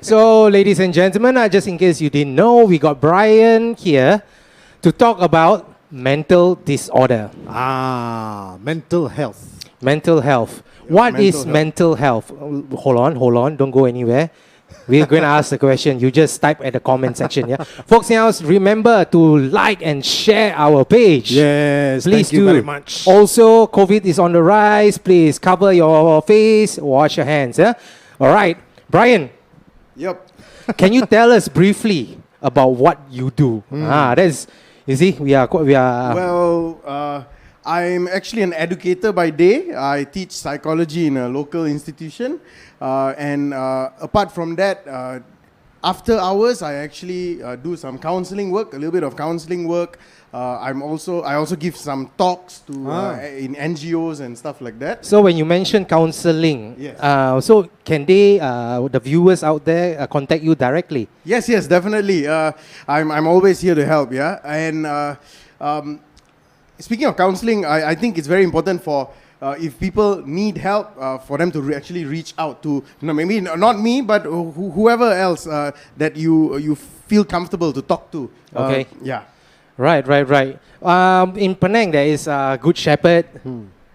So, ladies and gentlemen, just in case you didn't know, we got Brian here to talk about mental disorder. Mental health. Mental health. What is mental health? Hold on, don't go anywhere. We're going to ask the question. You just type at the comment section, yeah? Folks, now remember to like and share our page. Yes, please thank you very much. Also, COVID is on the rise. Please cover your face, wash your hands, yeah? All right, Brian. Yep. Can you tell us briefly about what you do? That's, you see, we are. Well, I'm actually an educator by day. I teach psychology in a local institution, and apart from that, after hours, I actually do some counseling work, a little bit of counseling work. I also give some talks to in NGOs and stuff like that. So when you mention counseling, yes. So can they, the viewers out there, contact you directly? Yes, definitely. I'm always here to help. Yeah, and speaking of counseling, I think it's very important for if people need help for them to actually reach out to, maybe not me, but whoever else that you feel comfortable to talk to. Okay. Yeah. Right. In Penang, there is Good Shepherd.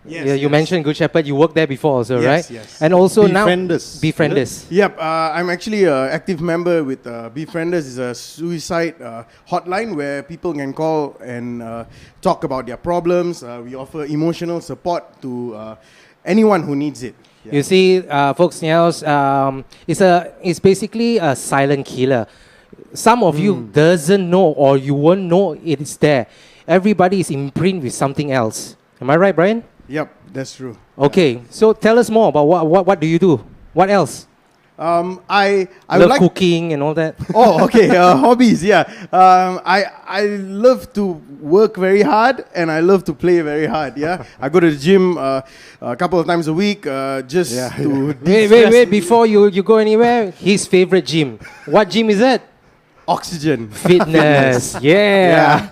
Yes, you mentioned Good Shepherd. You worked there before also, right? Yes. And also Befrienders. Befrienders. Yep. I'm actually an active member with Befrienders. Is a suicide hotline where people can call and talk about their problems. We offer emotional support to anyone who needs it. Yeah. You see, folks, it's basically a silent killer. Some of you doesn't know, or you won't know it's there. Everybody is imprinted with something else. Am I right, Brian? Yep, that's true. Okay, so tell us more about what do you do? What else? I love like cooking and all that. Oh, okay. Hobbies, yeah. I love to work very hard and I love to play very hard. Yeah, I go to the gym a couple of times a week just to Wait! Before you go anywhere, his favorite gym. What gym is that? Oxygen Fitness. Yeah.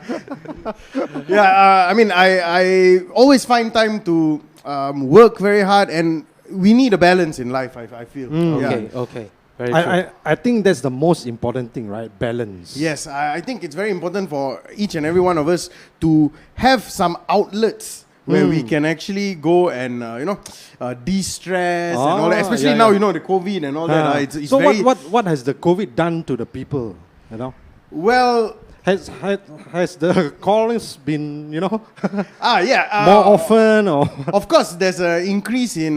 I mean, I always find time to work very hard, and we need a balance in life, I feel. Okay. Very true. I think that's the most important thing, right? Balance. Yes, I think it's very important for each and every one of us to have some outlets where we can actually go and de-stress and all that. Especially now, the COVID and all that. It's so very what has the COVID done to the people? Well, has the callings been more more often, or of course there's an increase in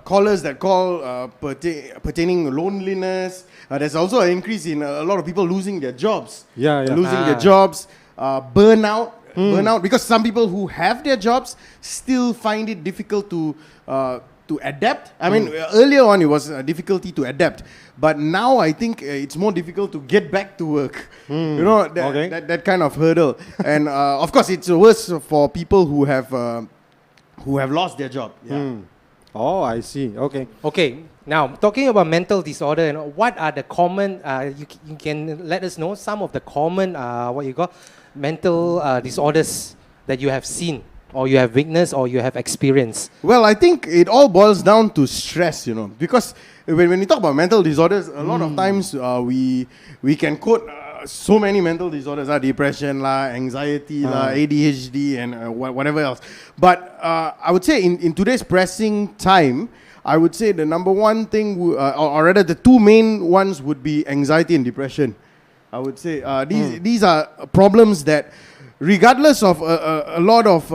callers that call pertaining loneliness. There's also an increase in a lot of people losing their jobs. Losing their jobs, burnout, because some people who have their jobs still find it difficult to adapt. I mean, earlier on it was a difficulty to adapt, but now I think it's more difficult to get back to work. That kind of hurdle. And of course, it's worse for people who have lost their job. Yeah. Oh, I see. Okay. Now, talking about mental disorder, what are the common? You can let us know some of the common mental disorders that you have seen, or you have witnessed, or you have experienced? Well, I think it all boils down to stress, because when we talk about mental disorders, a lot of times we can quote so many mental disorders, depression, anxiety, ADHD, and whatever else. But I would say in today's pressing time, I would say the number one thing, or rather the two main ones, would be anxiety and depression. I would say these are problems that, regardless of a lot of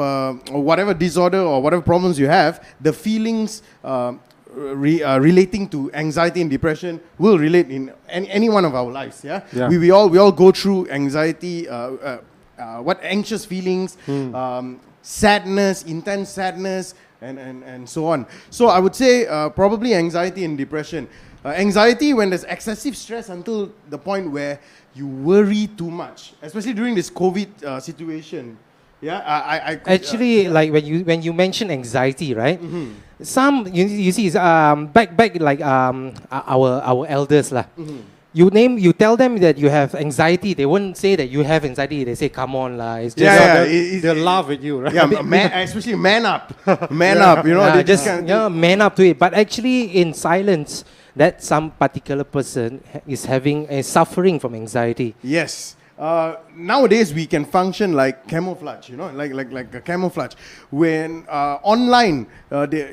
whatever disorder or whatever problems you have, the feelings relating to anxiety and depression will relate in any one of our lives. We all go through anxiety, anxious feelings, sadness, intense sadness, and so on. So I would say probably anxiety and depression. Anxiety when there's excessive stress until the point where you worry too much, especially during this COVID situation. Actually, like when you mention anxiety, right? Some you see back like our elders lah. You tell them that you have anxiety, they won't say that you have anxiety. They say, "Come on lah." It's just they'll laugh at you, right? Especially man up, man up. man up to it. But actually, in silence, that some particular person is suffering from anxiety. Yes. Nowadays we can function like camouflage, like a camouflage. When online,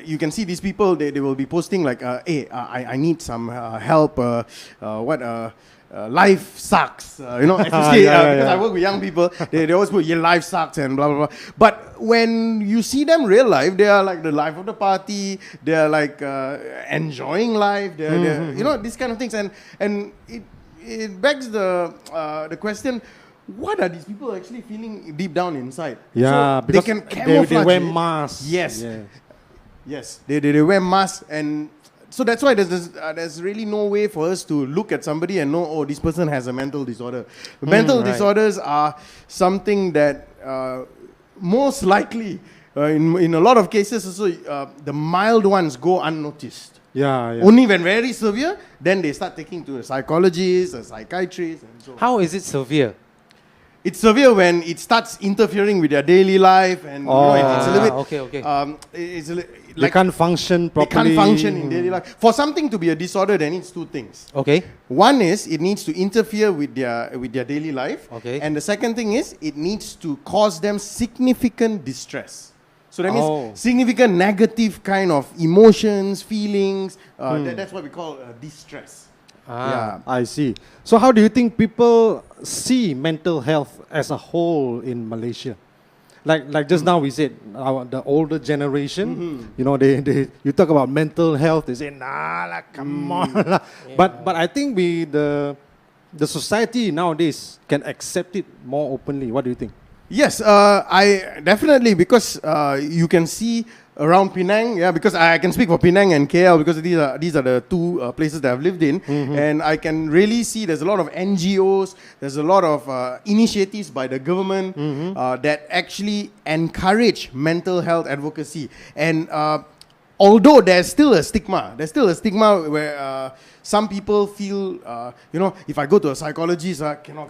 you can see these people, they will be posting like, hey, I need some help. Life sucks. Especially because I work with young people, they always put, yeah, life sucks and blah, blah, blah. But when you see them real life, they are like the life of the party. They are like enjoying life. They're these kind of things. And it begs the question, what are these people actually feeling deep down inside? Yeah, so because they can camouflage they wear it. masks. Yes. Yeah. Yes, they wear masks, and so that's why there's really no way for us to look at somebody and know, oh, this person has a mental disorder. Mental disorders are something that most likely, in a lot of cases also, the mild ones go unnoticed. Yeah. Only when very severe, then they start taking to a psychologist, a psychiatrist, and so on. How is it severe? It's severe when it starts interfering with their daily life, and it's a little bit. Okay. They can't function properly. They can't function in daily life. For something to be a disorder, there needs two things. Okay. One is it needs to interfere with their daily life. Okay. And the second thing is it needs to cause them significant distress. So that means significant negative kind of emotions, feelings. That's what we call distress. Yeah, I see. So how do you think people see mental health as a whole in Malaysia? Like just now we said, the older generation, you talk about mental health, they say, nah, come on. Yeah. But I think the society nowadays can accept it more openly. What do you think? Yes, I definitely, because you can see around Penang, because I can speak for Penang and KL because these are the two places that I've lived in, and I can really see there's a lot of NGOs, there's a lot of initiatives by the government that actually encourage mental health advocacy. And although there's still a stigma where some people feel, if I go to a psychologist, cannot.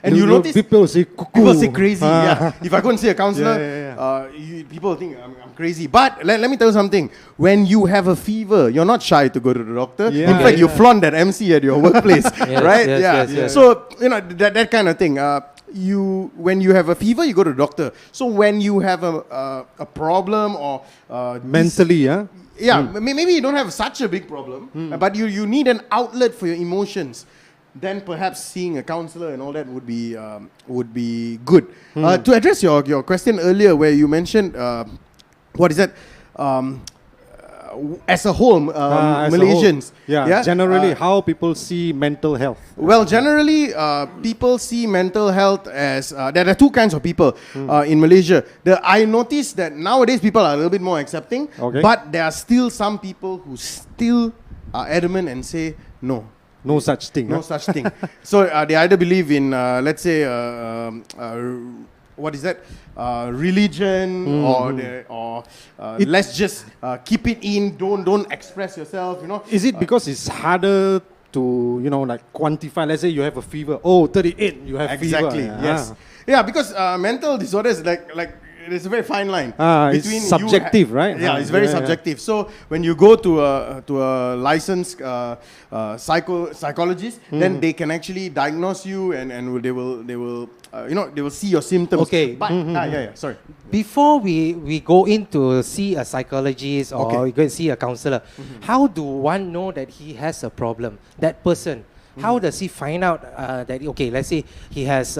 And you notice people say cuckoo. People say crazy. If I go and see a counselor, people think I'm crazy. But let me tell you something. When you have a fever, you're not shy to go to the doctor. In fact, you flaunt that MC at your workplace, right? Yes. So that kind of thing. When you have a fever, you go to the doctor. So when you have a problem or mentally, maybe you don't have such a big problem, but you need an outlet for your emotions. Then perhaps seeing a counselor and all that would be good. To address your question earlier, where you mentioned what is that? As a whole, Malaysians. Generally, how people see mental health. Well, generally, people see mental health as there are two kinds of people in Malaysia. I noticed that nowadays people are a little bit more accepting, but there are still some people who still are adamant and say no. No such thing. No such thing. So they either believe in, let's say, what is that? Religion, or let's just keep it in. Don't express yourself. Is it because it's harder to quantify? Let's say you have a fever. Oh, 38, you have fever. Exactly. Yes. Yeah, because mental disorders like. There's a very fine line between it's subjective, right? Yeah, it's very subjective. So when you go to a licensed psychologist, then they can actually diagnose you and they will see your symptoms. Okay. But sorry. Before we go in to see a psychologist or we go and see a counselor, how do one know that he has a problem? That person, how does he find out that let's say he has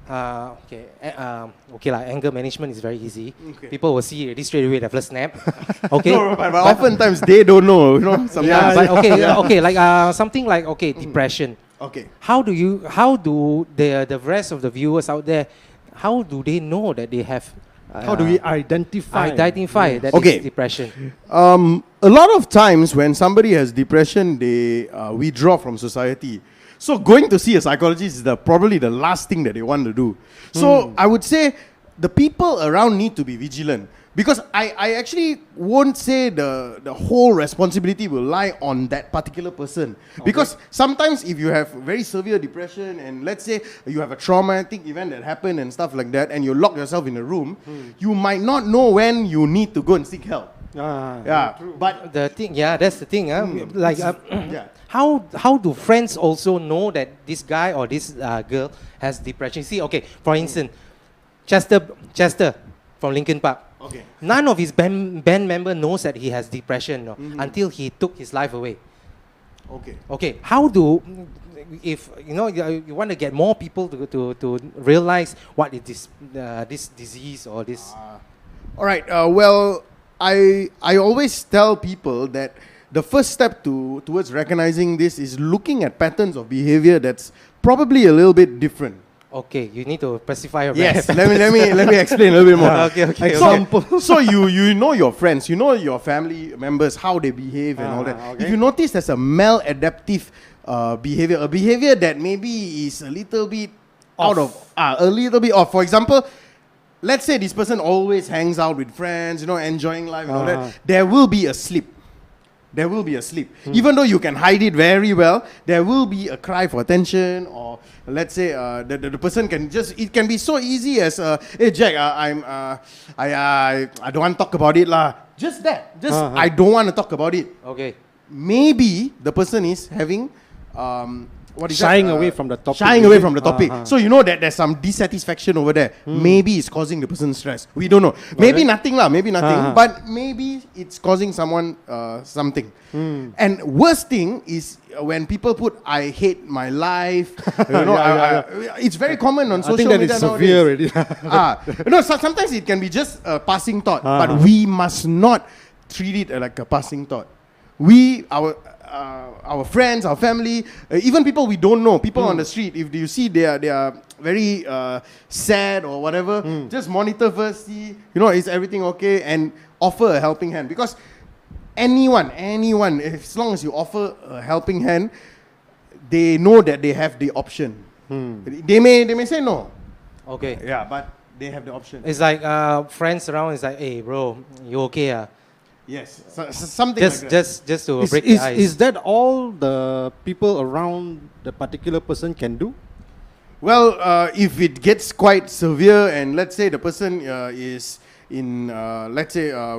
anger management is very easy. People will see already straight away the first snap. But oftentimes they don't know. Sometimes. Something like depression. How do the rest of the viewers out there, how do they know that they have? How do we identify that is depression? A lot of times when somebody has depression, they withdraw from society. So going to see a psychologist is probably the last thing that they want to do. So I would say the people around need to be vigilant. Because I actually won't say the whole responsibility will lie on that particular person. Because sometimes if you have very severe depression and let's say you have a traumatic event that happened and stuff like that and you lock yourself in a room, you might not know when you need to go and seek help. But the thing, that's the thing. Like, how do friends also know that this guy or this girl has depression? See, okay, for instance, Chester from Linkin Park. Okay. None of his band member knows that he has depression until he took his life away. Okay. How do, if you want to get more people to realize what is this disease or this? All right. Well, I always tell people that the first step towards recognizing this is looking at patterns of behavior that's probably a little bit different. Okay, you need to specify your Yes, let me explain a little bit more. Okay. Example. So you know your friends, you know your family members, how they behave and all that. Okay. If you notice there's a maladaptive behavior, a behavior that maybe is a little bit a little bit off. For example, let's say this person always hangs out with friends, enjoying life and all that. There will be a slip. Even though you can hide it very well, there will be a cry for attention, or let's say the person can it can be so easy as, hey Jack, I don't want to talk about it lah. Just that. I don't want to talk about it. Okay. Maybe the person is having shying away from the topic. Shying away from the topic. So you know that there's some dissatisfaction over there. Maybe it's causing the person stress. We don't know. Maybe nothing. But maybe it's causing someone something. And worst thing is when people put "I hate my life." It's very common on social media nowadays. I think that is severe already. Sometimes it can be just a passing thought, but we must not treat it like a passing thought. Our friends, our family, even people we don't know, people on the street, if you see they are very sad or whatever, just monitor first, see, is everything okay, and offer a helping hand. Because anyone, as long as you offer a helping hand, they know that they have the option. They may say no. Okay. Yeah, but they have the option. It's like friends around. It's like, hey, bro, you okay? Yes, something like that. Just to break the ice. Is that all the people around the particular person can do? Well, if it gets quite severe and let's say the person is in,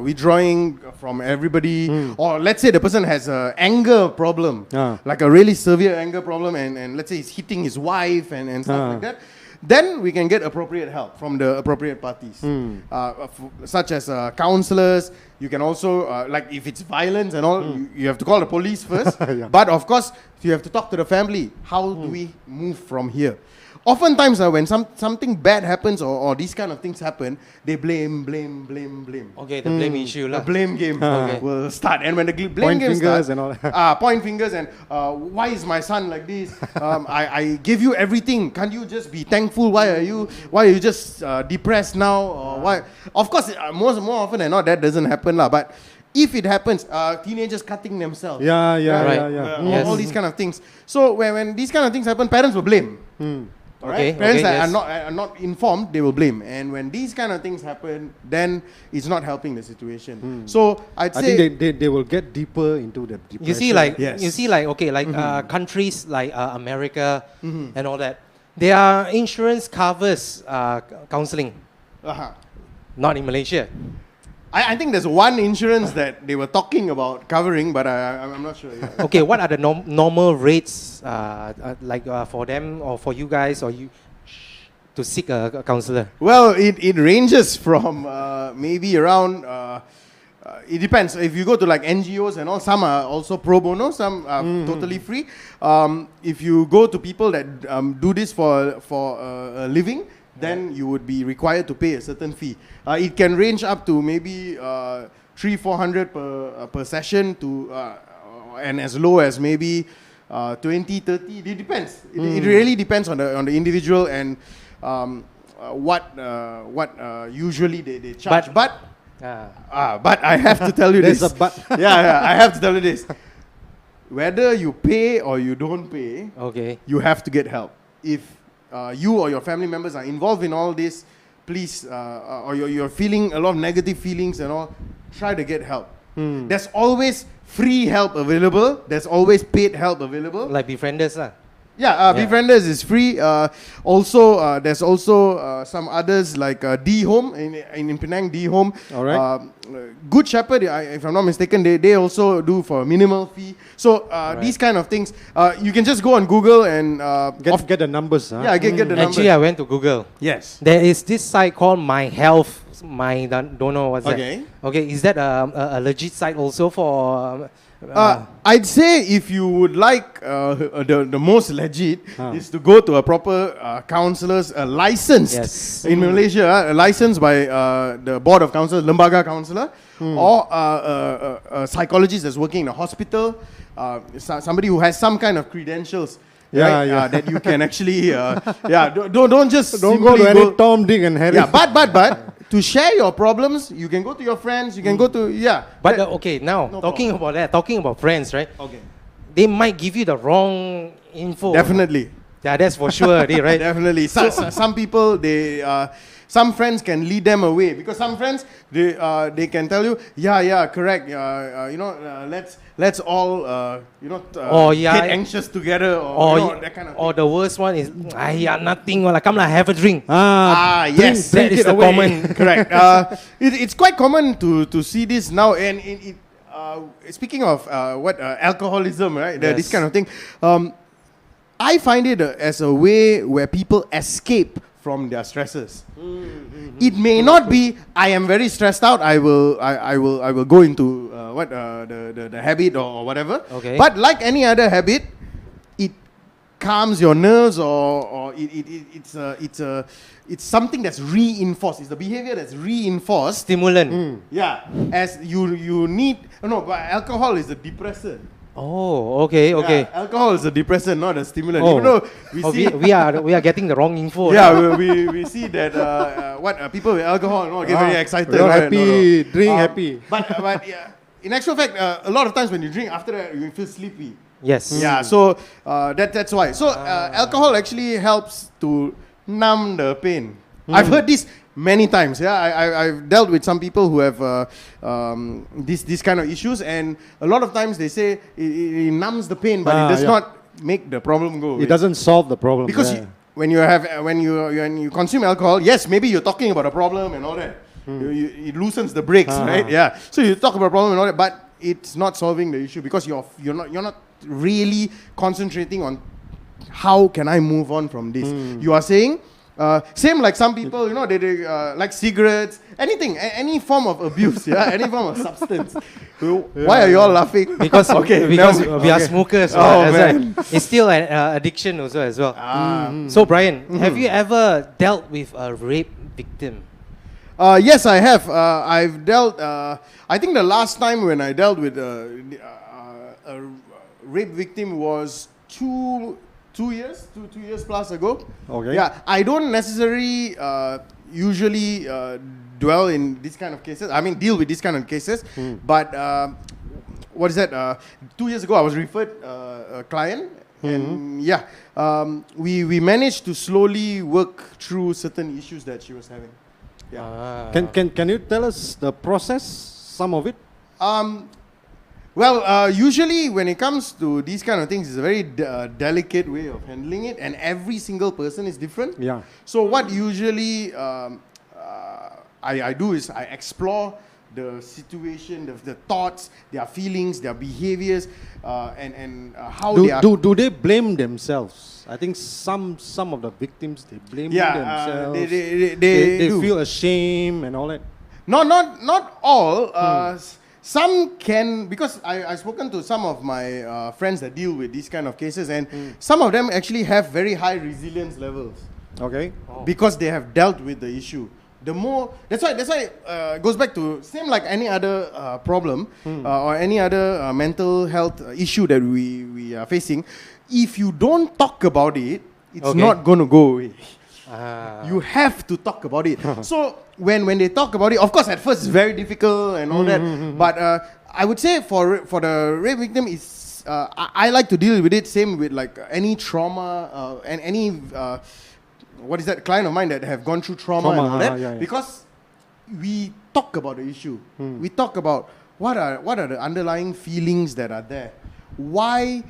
withdrawing from everybody, or let's say the person has an anger problem, like a really severe anger problem, and let's say he's hitting his wife and stuff like that, then we can get appropriate help from the appropriate parties, such as counselors. You can also, like if it's violence and all, you have to call the police first. But of course, you have to talk to the family. How do we move from here? Oftentimes, when something bad happens or these kind of things happen, they blame. Okay, the blame issue lah. The blame game will start, and when the blame Point game fingers starts, and all that. point fingers and why is my son like this? I give you everything. Can't you just be thankful? Why are you just depressed now? Or why? Of course, more often than not, that doesn't happen lah. But if it happens, teenagers cutting themselves. Yeah. All these kind of things. So when these kind of things happen, parents will blame. Right? Parents that are not informed, they will blame. And when these kind of things happen, then it's not helping the situation. So I think they will get deeper into the depression. You see, countries like America and all that, their insurance covers counseling. Not in Malaysia. I think there's one insurance that they were talking about covering, but I'm not sure. Yeah. Okay, what are the normal rates for them or for you guys or you to seek a counselor? Well, it ranges from maybe around. It depends. If you go to like NGOs and all, some are also pro bono, some are totally free. If you go to people that do this for a living, then you would be required to pay a certain fee. It can range up to maybe 300-400 per session to and as low as maybe 20-30. It depends. It really depends on the individual and what usually they charge. But I have to tell you this. There's a but. I have to tell you this. Whether you pay or you don't pay, you have to get help. If you or your family members are involved in all this, please, or you're feeling a lot of negative feelings and all, try to get help. There's always free help available. There's always paid help available. Like befrienders lah. Yeah, Befrienders is free. Also, there's also some others like D-Home in Penang, D-Home. All right. Good Shepherd, if I'm not mistaken, they also do for a minimal fee. So these kind of things, you can just go on Google and Get the numbers. Huh? get the numbers. Actually, I went to Google. Yes. There is this site called My Health. Don't know what's Okay. that. Okay, is that a legit site also for? I'd say if you would like the most legit is to go to a proper counselors, licensed in Malaysia, licensed by the Board of Counselors, Lembaga Counselor, or a psychologist that's working in a hospital, somebody who has some kind of credentials. That you can actually don't just Don't go to any Tom, Dick and Harry. But to share your problems, you can go to your friends, you can go to But okay, now talking about friends, right? Okay. They might give you the wrong info. Definitely. Yeah, that's for sure, right? Definitely. Some people, some friends can lead them away, because some friends they can tell you, correct, let's all get anxious together, or that kind of thing. Or the worst one is nothing, come have a drink. Yes, that is the common. Correct. It's quite common to see this now, and speaking of alcoholism, right? Yes. This kind of thing. I find it as a way where people escape from their stresses. It may not be, I am very stressed out, I will go into the habit or whatever. Okay. But like any other habit, it calms your nerves, or it's something that's reinforced. It's the behavior that's reinforced. Stimulant. Yeah, as you need. No, but alcohol is a depressant. Oh, okay. Yeah, alcohol is a depressant, not a stimulant. Oh. Even though we are getting the wrong info. yeah, we see that people with alcohol get very excited. Right? Happy, drink happy. But yeah, in actual fact, a lot of times when you drink, after that you feel sleepy. Yes. Yeah, so that's why. So alcohol actually helps to numb the pain. I've heard this many times. Yeah, I've dealt with some people who have this kind of issues, and a lot of times they say it numbs the pain, but it does not make the problem go away. It doesn't solve the problem. Because when you consume alcohol, yes, maybe you're talking about a problem and all that. It loosens the brakes, right? Yeah. So you talk about a problem and all that, but it's not solving the issue, because you're not really concentrating on how can I move on from this. You are saying. Same like some people, they like cigarettes, anything, any form of abuse, any form of substance. Why are you all laughing? Because we are smokers. Oh, man. It's still an addiction also as well. So Brian, have you ever dealt with a rape victim? Yes, I have. I've dealt. I think the last time when I dealt with a rape victim was two years plus ago. Okay. Yeah, I don't necessarily usually dwell in this kind of cases. I mean, deal with this kind of cases. But what is that? 2 years ago, I was referred a client, and we managed to slowly work through certain issues that she was having. Yeah. Can you tell us the process? Some of it. Well, usually when it comes to these kind of things, it's a very delicate way of handling it, and every single person is different. Yeah. So what usually I do is I explore the situation, the thoughts, their feelings, their behaviors, and how they are. Do they blame themselves? I think some of the victims, they blame themselves. They feel ashamed and all that. Not all. Some can, because I've spoken to some of my friends that deal with these kind of cases, and some of them actually have very high resilience levels. Okay. Because they have dealt with the issue. That's why it goes back to same like any other problem or any other mental health issue that we are facing. If you don't talk about it, it's not going to go away. You have to talk about it. So when they talk about it, of course at first it's very difficult and all that, but I would say for the rape victim, is I like to deal with it same with like any trauma and any what is that client of mine that have gone through trauma and all that, because we talk about the issue. We talk about what are the underlying feelings that are there. Why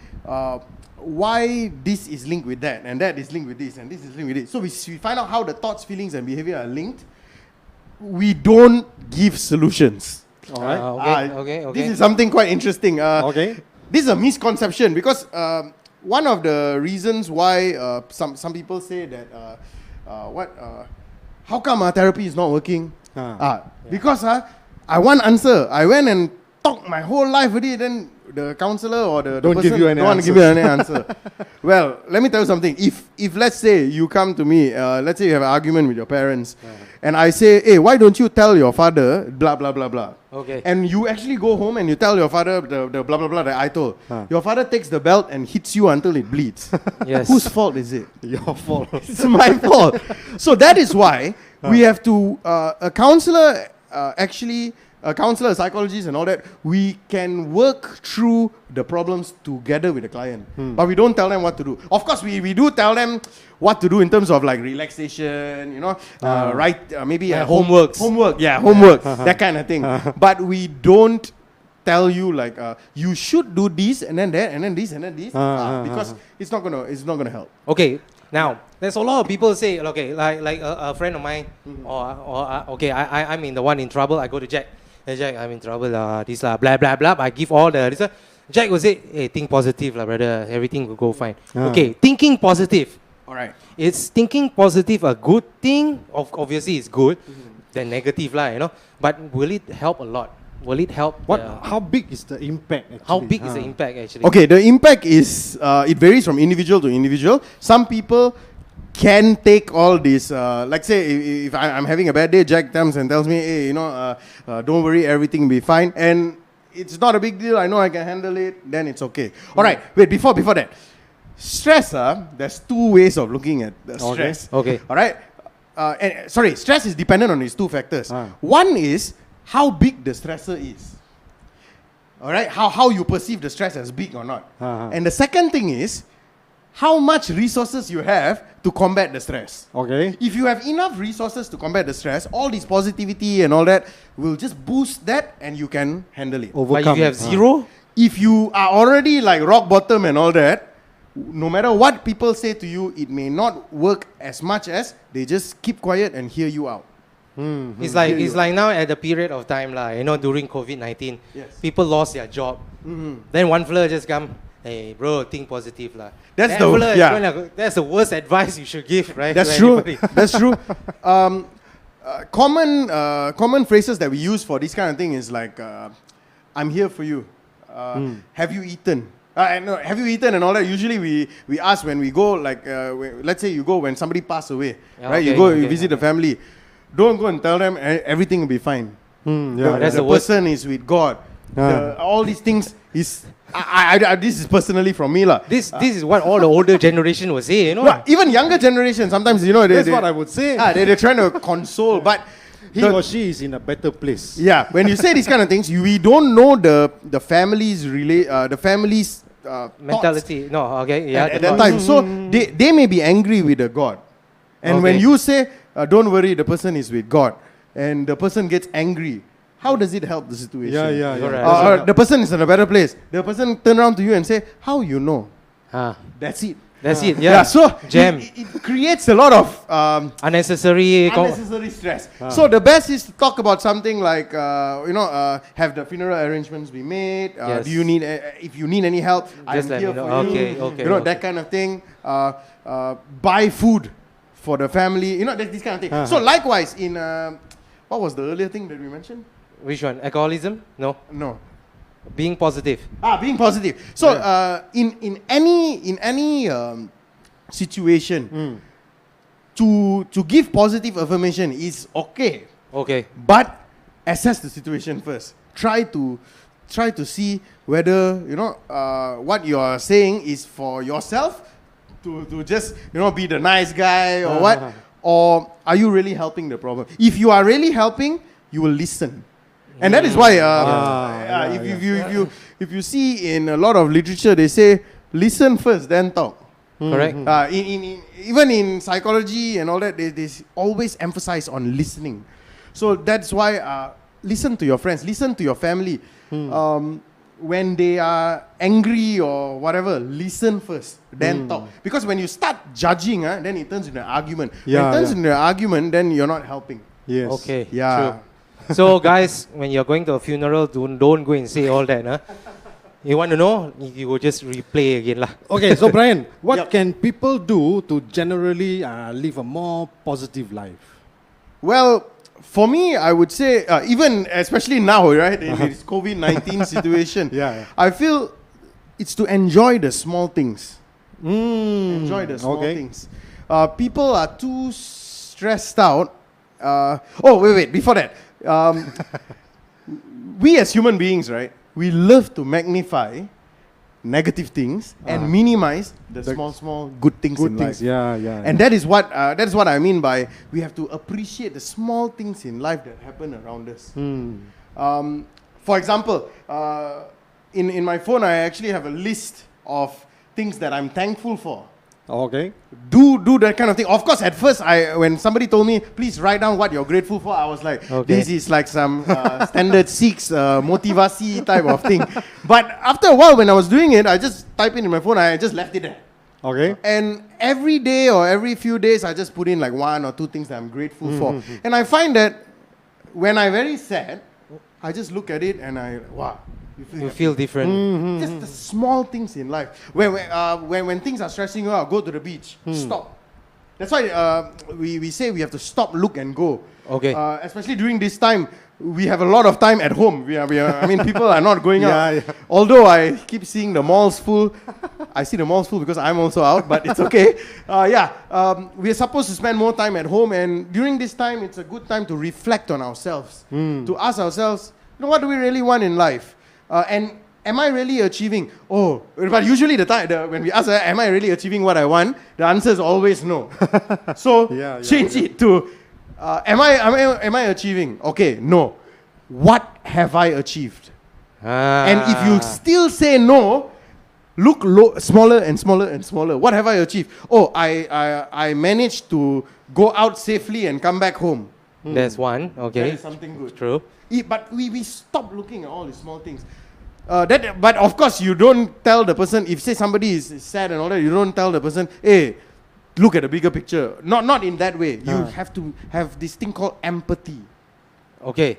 this is linked with that, and that is linked with this, and this is linked with it. So we find out how the thoughts, feelings, and behavior are linked. We don't give solutions. All right. Okay. This is something quite interesting. This is a misconception, because one of the reasons why some people say that how come therapy is not working? Because I want answer. I went and talked my whole life with it, then the counselor or the don't person give you any don't want to give you any answer. Well, let me tell you something. If let's say you come to me, let's say you have an argument with your parents, and I say, hey, why don't you tell your father blah blah blah blah? Okay. And you actually go home and you tell your father the blah blah blah that I told. Your father takes the belt and hits you until it bleeds. Yes. Whose fault is it? Your fault. It's my fault. So that is why we have to a counselor a counselor, a psychologist and all that, we can work through the problems together with the client. But we don't tell them what to do. Of course, we do tell them what to do in terms of like relaxation, maybe homework, that kind of thing. But we don't tell you like you should do this and then that and then this and then this, because it's not gonna help. Okay. Now, there's a lot of people say, okay, like a friend of mine, I'm in the one in trouble. I go to Jack. Hey Jack, I'm in trouble. This blah blah blah. I give all the this. Jack will say, hey, think positive, brother. Everything will go fine. Okay, thinking positive. All right. Is thinking positive a good thing? Obviously, it's good. Then negative, But will it help a lot? Will it help? How big is the impact? Actually? How big is the impact actually? Okay, the impact is it varies from individual to individual. Some people can take all this. Like say, if I'm having a bad day, Jack comes and tells me, hey, don't worry, everything will be fine, and it's not a big deal. I know I can handle it. Then it's okay. All right. Wait, before that, stress. There's two ways of looking at the stress. Okay. All right. Stress is dependent on these two factors. One is how big the stressor is. All right, how you perceive the stress as big or not. And the second thing is how much resources you have to combat the stress. Okay. If you have enough resources to combat the stress, all this positivity and all that will just boost that and you can handle it. But if you have zero? If you are already like rock bottom and all that, no matter what people say to you, it may not work as much as they just keep quiet and hear you out. It's like now at the period of time during COVID-19, people lost their job. Then one fella just come, hey bro, think positive That's the worst advice you should give, right? That's true. That's true. Common phrases that we use for this kind of thing is like, I'm here for you. Have you eaten? Have you eaten and all that? Usually we ask when we go, like, let's say you go when somebody passed away, right? You visit the family. Don't go and tell them everything will be fine. The person is with God. All these things is. This is personally from me This is what all the older generation will say, Even younger generation sometimes, that's what I would say. They're trying to console, but he or she is in a better place. Yeah, when you say these kind of things, we don't know the family's mentality. Thoughts at that time. So they may be angry with the God, and when you say, "Don't worry, the person is with God," and the person gets angry. How does it help the situation? The person is in a better place. The person turn around to you and say, how you know? That's it. That's it. Yeah. So it creates a lot of unnecessary stress. So the best is to talk about something like, have the funeral arrangements be made? Do you need, if you need any help, I'm here for you. That kind of thing. Buy food for the family. This kind of thing. So likewise, in what was the earlier thing that we mentioned? Which one? Alcoholism? No. Being positive. Being positive. So in any situation, to give positive affirmation is okay. Okay. But assess the situation first. Try to see whether what you are saying is for yourself to just be the nice guy or what, or are you really helping the problem? If you are really helping, you will listen. And that is why if you see in a lot of literature, they say listen first then talk. Correct. Even in psychology and all that, they always emphasize on listening. So that's why listen to your friends, listen to your family. When they are angry or whatever, listen first, then talk. Because when you start judging, then it turns into an argument. When it turns into an argument, then you're not helping. Yes. Okay. Yeah. True. So guys, when you're going to a funeral, don't go and say all that. Huh? You want to know? You will just replay again lah. Okay, so Brian, what can people do to generally live a more positive life? Well, for me, I would say, even especially now, right, in this COVID-19 situation, I feel it's to enjoy the small things. Enjoy the small things. People are too stressed out. Wait, before that. We as human beings, right, we love to magnify negative things and minimize the small good things in life. And that is what I mean by we have to appreciate the small things in life that happen around us. For example, in my phone, I actually have a list of things that I'm thankful for. Okay. Do that kind of thing. Of course, at first, when somebody told me, please write down what you're grateful for, I was like, this is like some standard Sikhs motivasi type of thing. But after a while, when I was doing it, I just type it in my phone, I just left it there. Okay. And every day or every few days, I just put in like 1 or 2 things that I'm grateful for. And I find that when I'm very sad, I just look at it and wow. You feel different. Just the small things in life. When things are stressing you out, go to the beach. Stop. That's why we say we have to stop, look, and go. Okay. Especially during this time, we have a lot of time at home. I mean, people are not going out. Although I keep seeing the malls full. I see the malls full because I'm also out, but it's okay. We are supposed to spend more time at home, and during this time, it's a good time to reflect on ourselves. To ask ourselves, what do we really want in life? And am I really achieving? But usually when we ask, am I really achieving what I want? The answer is always no. So change it to, am I achieving? Okay, no. What have I achieved? And if you still say no, look smaller and smaller and smaller. What have I achieved? I managed to go out safely and come back home. That's one. Okay. That is something good. True. But we stop looking at all these small things. But of course, you don't tell the person, if say somebody is sad and all that, you don't tell the person, hey, look at the bigger picture. Not in that way. You have to have this thing called empathy. Okay.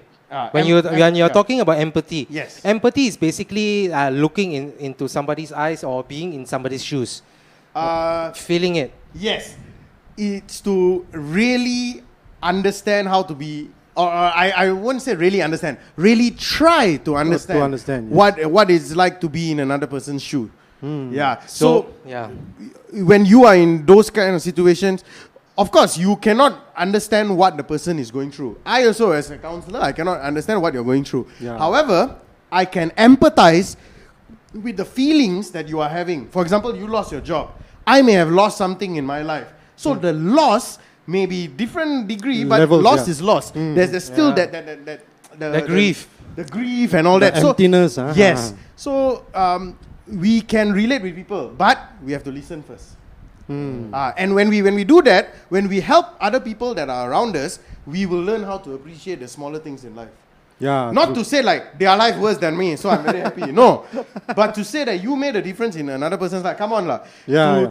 When you're talking about empathy, yes. Empathy is basically looking into somebody's eyes or being in somebody's shoes. Feeling it. Yes. It's to really understand how to be, or I won't say really understand, really try to understand, what it's like to be in another person's shoe. So when you are in those kind of situations, of course you cannot understand what the person is going through. I also, as a counselor, I cannot understand what you're going through. However, I can empathize with the feelings that you are having. For example, you lost your job. I may have lost something in my life. So the loss may be different degree, but levels, loss is loss. There's still the grief. The grief and all that. Emptiness. Yes. So we can relate with people, but we have to listen first. And when we do that, when we help other people that are around us, we will learn how to appreciate the smaller things in life. Not to say like their life worse than me, so I'm very happy. No, but to say that you made a difference in another person's life. Come on, lah.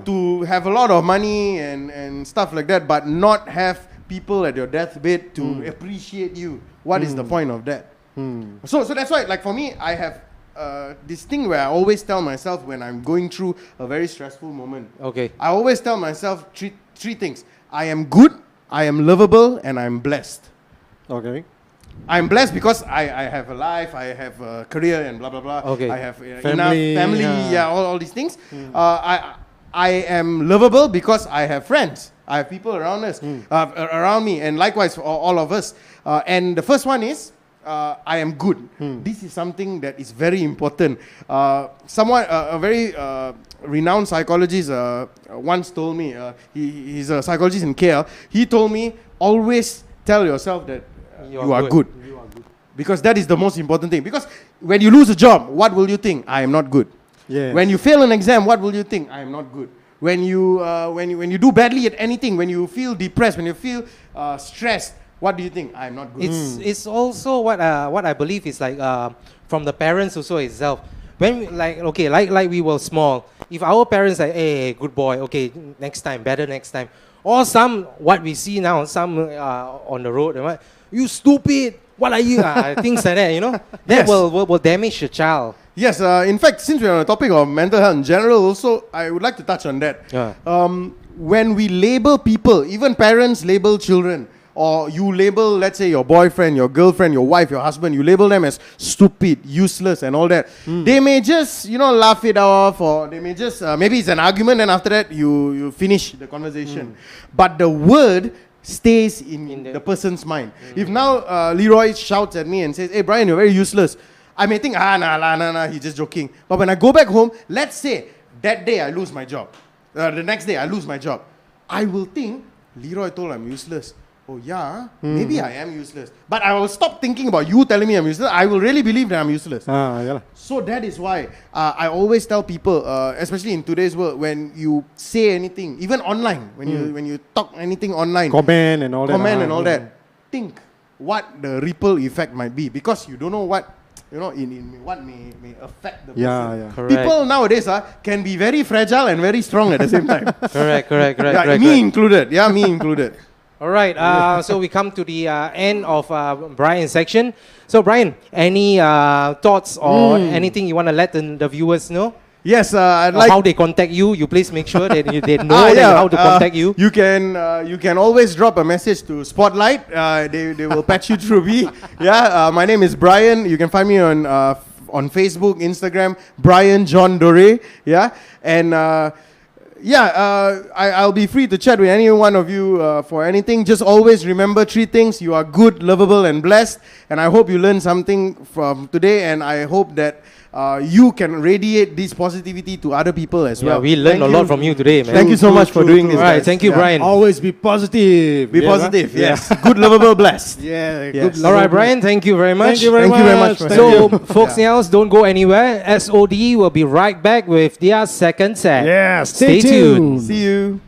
To have a lot of money and stuff like that, but not have people at your deathbed to appreciate you. What is the point of that? So that's why, like for me, I have this thing where I always tell myself when I'm going through a very stressful moment. Okay. I always tell myself three things: I am good, I am lovable, and I'm blessed. Okay. I'm blessed because I have a life, I have a career, and blah blah blah. Okay. I have enough family, all these things. I am lovable because I have friends. I have people around us, around me, and likewise for all of us. And the first one is I am good. This is something that is very important. A very renowned psychologist once told me. He's a psychologist in KL. He told me, always tell yourself that you are good. Because that is the most important thing. Because when you lose a job, what will you think? I am not good. When you fail an exam, what will you think? I am not good. when you do badly at anything, when you feel depressed, when you feel stressed, what do you think? I'm not good. It's also what I believe is like from the parents also itself. When like we were small, if our parents say, hey, good boy, okay, next time, better next time. Or what we see now, some on the road, right? You stupid, what are you? Things like that, that Yes. will damage the child. Yes, in fact, since we're on the topic of mental health in general, also, I would like to touch on that. Yeah. When we label people, even parents label children, or you label, let's say, your boyfriend, your girlfriend, your wife, your husband, you label them as stupid, useless, and all that. They may just, laugh it off, or they may just, maybe it's an argument, and after that, you finish the conversation. But the word stays in the person's mind. If now Leroy shouts at me and says, hey, Brian, you're very useless, I may think, nah, he's just joking. But when I go back home, let's say that day I lose my job. The next day I lose my job. I will think, Leroy told I'm useless. Oh yeah, maybe I am useless. But I will stop thinking about you telling me I'm useless. I will really believe that I'm useless. Yeah. So that is why I always tell people, especially in today's world, when you say anything, even online, when you talk anything online, Comment and all that. think what the ripple effect might be, because you don't know what what may affect the person. Yeah. Correct. People nowadays can be very fragile and very strong at the same time. Correct. Me included. Yeah, me included. All right, so we come to the end of Brian's section. So Brian, any thoughts or anything you want to let the viewers know? Yes, I'd Or like how they contact you. You please make sure that they know how to contact you. You can always drop a message to Spotlight. They will patch you through me. Yeah, my name is Brian. You can find me on Facebook, Instagram, Brian John Dorai. Yeah, and I'll be free to chat with any one of you for anything. Just always remember 3 things: you are good, lovable, and blessed. And I hope you learned something from today. And I hope that you can radiate this positivity to other people as well. We learned a lot from you today, man. Thank you so much for doing this. All right, guys. thank you, Brian. Always be positive. Be positive. Yes. Good, lovable, blessed. Yeah. Yes. Good. All right, Brian, thank you very much. Thank you very much. for Thank having you. So, folks, else, don't go anywhere. SOD will be right back with their second set. Yeah. Stay tuned. See you.